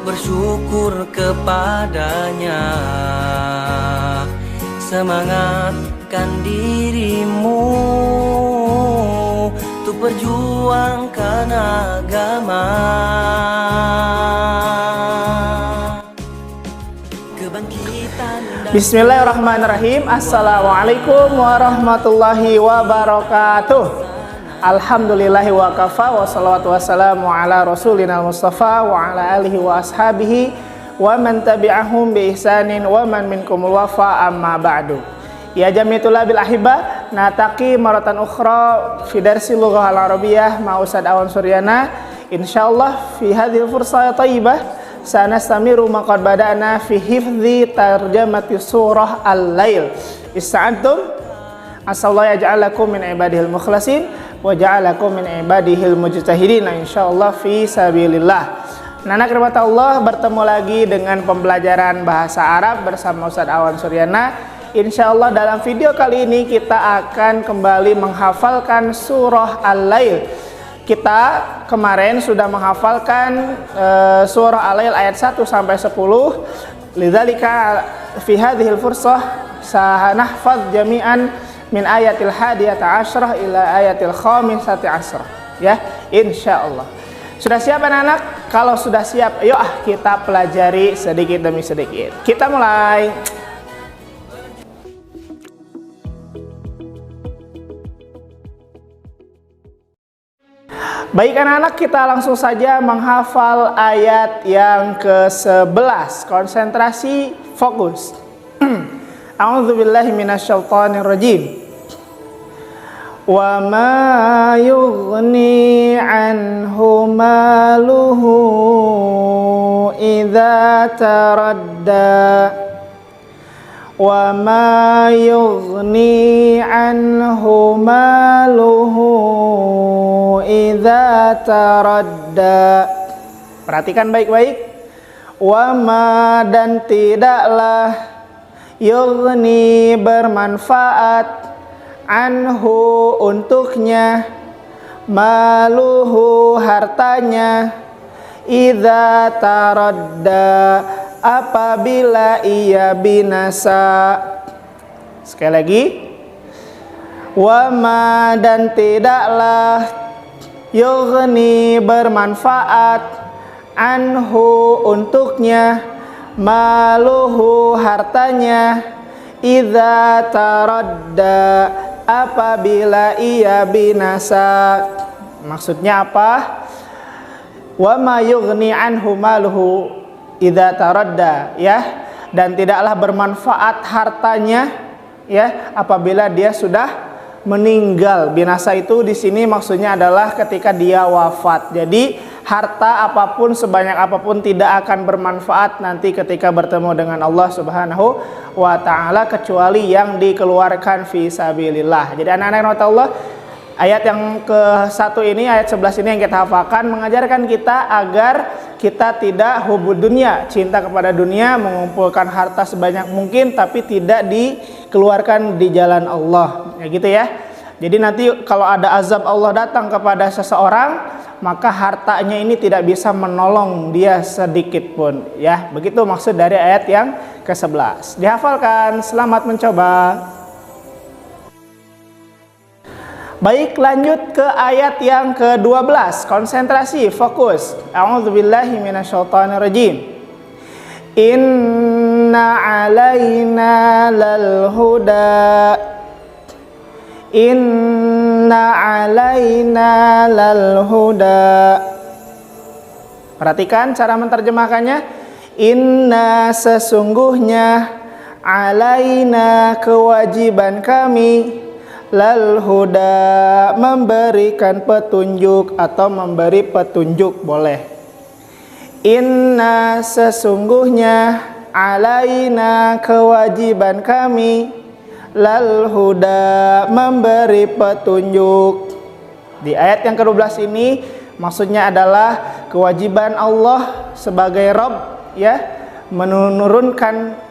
bersyukur kepadanya. Semangatkan dirimu untuk perjuangkan agama. Bismillahirrahmanirrahim. Assalamualaikum warahmatullahi wabarakatuh. Alhamdulillahi wa kafa wa salawatu wassalamu ala rasulina mustafa wa ala alihi wa ashabihi wa man tabi'ahum bi ihsanin wa man minkumul wafa amma ba'du. Ya jami'atul bil ahibah, nataqi maratan ukhra fi darsi lughah al-arabiyyah ma Ustaz Awan Suryana. Insyaallah fi hadhil fursah thayyibah sanastamiru maqad bada'na fi hifdzi tarjamati surah Al-Lail. Ista'antum asallahu yaj'alakum min ibadihil mukhlasin wa ja'alakum min ibadihil mujtahidin insyaallah fi sabilillah. Anak rahmat Allah, bertemu lagi dengan pembelajaran bahasa Arab bersama Ustaz Awan Suryana. Insyaallah dalam video kali ini kita akan kembali menghafalkan surah Al-Lail. Kita kemarin sudah menghafalkan surah Al-Lail ayat 1 sampai 10. Lidzalika fi hadhil fursah sanahfadz jami'an min ayatil hadiyata asyrah ila ayatil khamisati asyrah. Ya, insyaallah. Sudah siap anak-anak? Kalau sudah siap, yuk kita pelajari sedikit demi sedikit. Kita mulai. Baik anak-anak, kita langsung saja menghafal ayat yang ke-11. Konsentrasi, fokus. A'udzubillahi minasyaitonir rajim. Wa ma yughni anhu maluhu idza taradda. Wa ma yughni anhu maluhu idza taradda. Perhatikan baik-baik. Wa ma dan tidaklah yughni bermanfaat anhu untuknya maluhu hartanya idza taradda apabila ia binasa. Sekali lagi. Wa ma dan tidaklah yughni bermanfaat anhu untuknya maluhu hartanya idza taradda apabila ia binasa. Maksudnya apa? Wa ma yughni anhu maluhu idza taradda, ya, dan tidaklah bermanfaat hartanya, ya, apabila dia sudah meninggal. Binasa itu di sini maksudnya adalah ketika dia wafat. Jadi harta apapun, sebanyak apapun tidak akan bermanfaat nanti ketika bertemu dengan Allah Subhanahu wa ta'ala kecuali yang dikeluarkan fi sabilillah. Jadi anak-anak Allah, ayat yang ke-1 ini, ayat 11 ini yang kita hafalkan mengajarkan kita agar kita tidak hubud dunia, cinta kepada dunia, mengumpulkan harta sebanyak mungkin tapi tidak dikeluarkan di jalan Allah, ya gitu ya. Jadi nanti kalau ada azab Allah datang kepada seseorang, maka hartanya ini tidak bisa menolong dia sedikit pun, ya. Begitu maksud dari ayat yang ke-11. Dihafalkan, selamat mencoba. Baik, lanjut ke ayat yang ke-12. Konsentrasi, fokus. A'udzubillahi minasyaitonir rajim. Inna 'alaina lal huda. Inna 'alaina lal huda. Perhatikan cara menerjemahkannya. Inna sesungguhnya, 'alaina kewajiban kami, lal huda memberikan petunjuk atau memberi petunjuk boleh. Inna sesungguhnya, 'alaina kewajiban kami, lal huda memberi petunjuk. Di ayat yang ke-12 ini maksudnya adalah kewajiban Allah sebagai Rabb, ya, menurunkan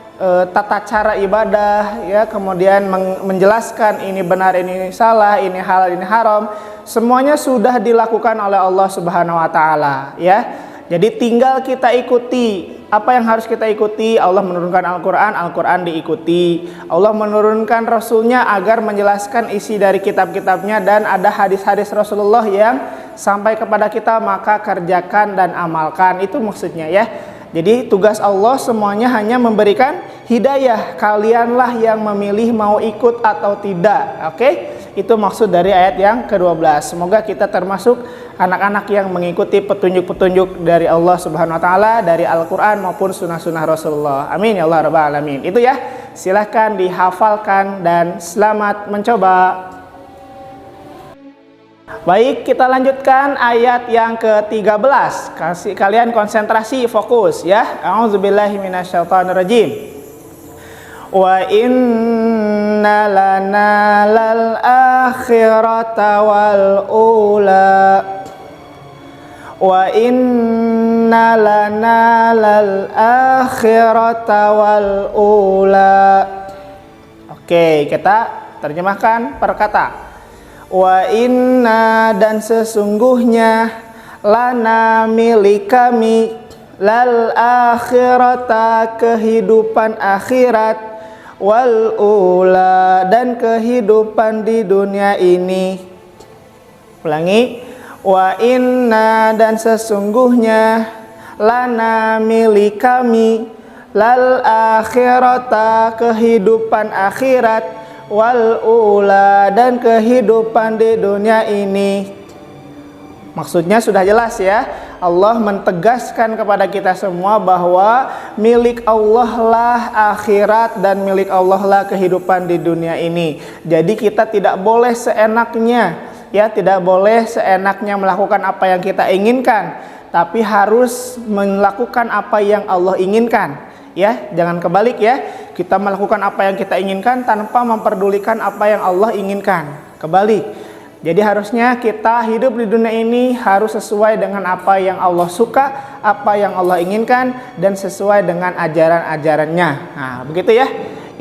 tata cara ibadah, ya, kemudian menjelaskan ini benar, ini salah, ini halal, ini haram. Semuanya sudah dilakukan oleh Allah Subhanahu wa taala, ya. Jadi tinggal kita ikuti. Apa yang harus kita ikuti? Allah menurunkan Al-Quran, Al-Quran diikuti. Allah menurunkan Rasulnya agar menjelaskan isi dari kitab-kitabnya, dan ada hadis-hadis Rasulullah yang sampai kepada kita, maka kerjakan dan amalkan. Itu maksudnya ya. Jadi tugas Allah semuanya hanya memberikan hidayah. Kalianlah yang memilih mau ikut atau tidak. Oke? Itu maksud dari ayat yang ke-12. Semoga kita termasuk anak-anak yang mengikuti petunjuk-petunjuk dari Allah Subhanahu wa taala, dari Al-Qur'an maupun sunnah-sunnah Rasulullah. Amin ya Allah rabbal alamin. Itu ya. Silahkan dihafalkan dan selamat mencoba. Baik, kita lanjutkan ayat yang ke-13. Kasih kalian konsentrasi, fokus ya. A'udzubillahi minasyaitonirrajim. Wa inna lana lal akhirata wal ula. Wa inna lana lal akhirata wal ula. Oke, kita terjemahkan per kata. Wa inna, dan sesungguhnya, lana, milik kami, lal akhirata, kehidupan akhirat, wal ula, dan kehidupan di dunia ini. Ulangi. Wa inna, dan sesungguhnya, lana, milik kami, lal akhirata, kehidupan akhirat, wal ula, dan kehidupan di dunia ini. Maksudnya sudah jelas ya. Allah mentegaskan kepada kita semua bahwa milik Allah lah akhirat dan milik Allah lah kehidupan di dunia ini. Jadi kita tidak boleh seenaknya, ya, tidak boleh seenaknya melakukan apa yang kita inginkan, tapi harus melakukan apa yang Allah inginkan. Ya, jangan kebalik ya. Kita melakukan apa yang kita inginkan tanpa memperdulikan apa yang Allah inginkan. Kebalik. Jadi harusnya kita hidup di dunia ini harus sesuai dengan apa yang Allah suka, apa yang Allah inginkan, dan sesuai dengan ajaran-ajarannya. Nah, begitu ya.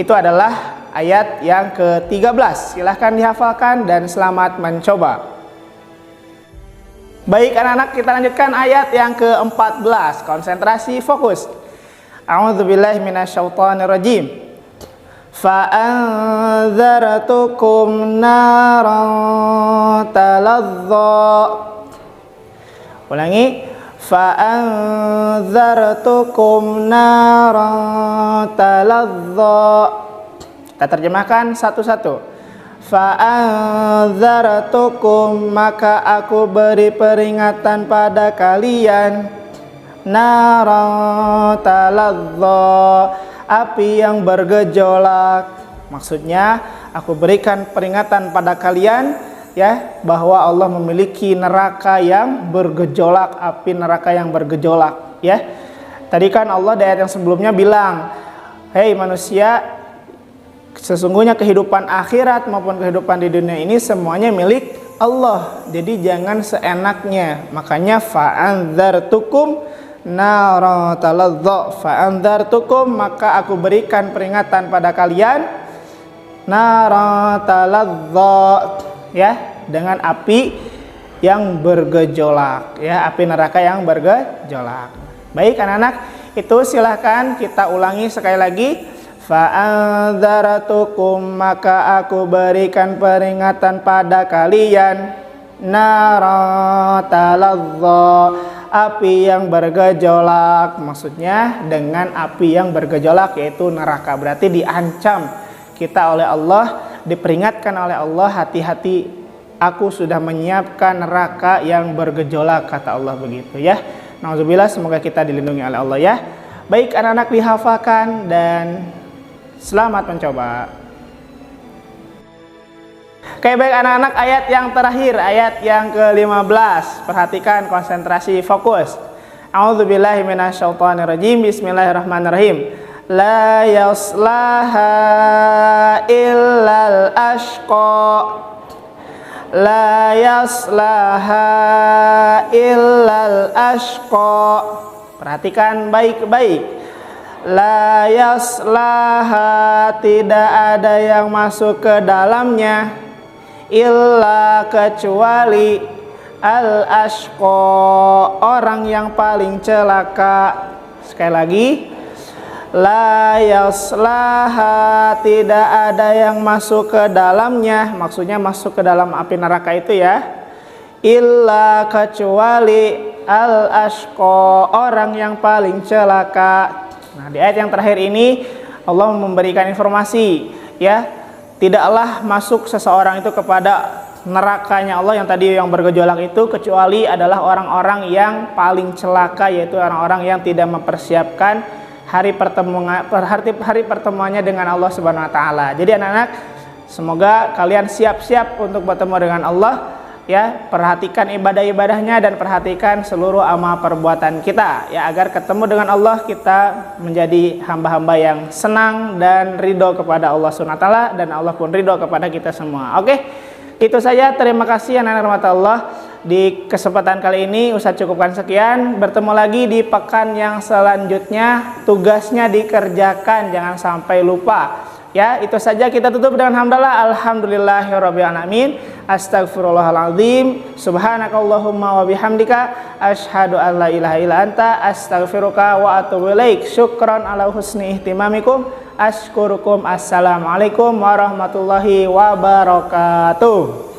Itu adalah ayat yang ke-13. Silahkan dihafalkan dan selamat mencoba. Baik anak-anak, kita lanjutkan ayat yang ke-14. Konsentrasi, fokus. A'udzubillahi minasyaitonirrajim. Fa'anzartukum naran talazza. Ulangi. Fa'anzartukum naran talazza. Kita terjemahkan satu-satu. Fa'anzartukum, maka aku beri peringatan pada kalian, naran talazza, api yang bergejolak. Maksudnya aku berikan peringatan pada kalian ya, bahwa Allah memiliki neraka yang bergejolak, api neraka yang bergejolak ya. Tadi kan Allah di ayat yang sebelumnya bilang, hei manusia, sesungguhnya kehidupan akhirat maupun kehidupan di dunia ini semuanya milik Allah. Jadi jangan seenaknya. Makanya fa'anzartukum nara talazza, fa'anzartukum, maka aku berikan peringatan pada kalian, nara talazza ya, dengan api yang bergejolak ya, api neraka yang bergejolak. Baik anak-anak, itu silahkan kita ulangi sekali lagi. Fa'anzartukum, maka aku berikan peringatan pada kalian, nara talazza, api yang bergejolak. Maksudnya dengan api yang bergejolak yaitu neraka. Berarti diancam kita oleh Allah, diperingatkan oleh Allah, hati-hati, aku sudah menyiapkan neraka yang bergejolak, kata Allah begitu ya. Nauzubillah, semoga kita dilindungi oleh Allah ya. Baik anak-anak, dihafalkan dan selamat mencoba. Oke, baik anak-anak, ayat yang terakhir, ayat yang ke-15. Perhatikan, konsentrasi, fokus. A'udzubillahi minasyaitonirrajim. Bismillahirrahmanirrahim. La yaslaha illal ashqa. La yaslaha illal ashqa. Perhatikan baik-baik. La yaslaha, tidak ada yang masuk ke dalamnya, illa, kecuali, al-ashqa, orang yang paling celaka. Sekali lagi, la yaslaha, tidak ada yang masuk ke dalamnya, maksudnya masuk ke dalam api neraka itu ya, illa, kecuali al-ashqa, orang yang paling celaka. Nah, di ayat yang terakhir ini Allah memberikan informasi ya, tidaklah masuk seseorang itu kepada nerakanya Allah yang tadi yang bergejolak itu, kecuali adalah orang-orang yang paling celaka, yaitu orang-orang yang tidak mempersiapkan hari pertemuannya dengan Allah Subhanahu wa taala. Jadi anak-anak, semoga kalian siap-siap untuk bertemu dengan Allah ya. Perhatikan ibadah-ibadahnya dan perhatikan seluruh amal perbuatan kita ya, agar ketemu dengan Allah kita menjadi hamba-hamba yang senang dan ridho kepada Allah Subhanahu wa taala, dan Allah pun ridho kepada kita semua. Oke. Itu saja, terima kasih anak-anak rahmat Allah. Di kesempatan kali ini Ustaz cukupkan sekian. Bertemu lagi di pekan yang selanjutnya. Tugasnya dikerjakan, jangan sampai lupa. Ya, itu saja, kita tutup dengan hamdalah. Alhamdulillahirabbil alamin. Astagfirullahaladzim. Subhanakallahumma wa bihamdika asyhadu an la ilaha illa anta astaghfiruka wa atubu ilaik. Syukran ala husni ihtimamikum. Ashkurukum. Assalamualaikum warahmatullahi wabarakatuh.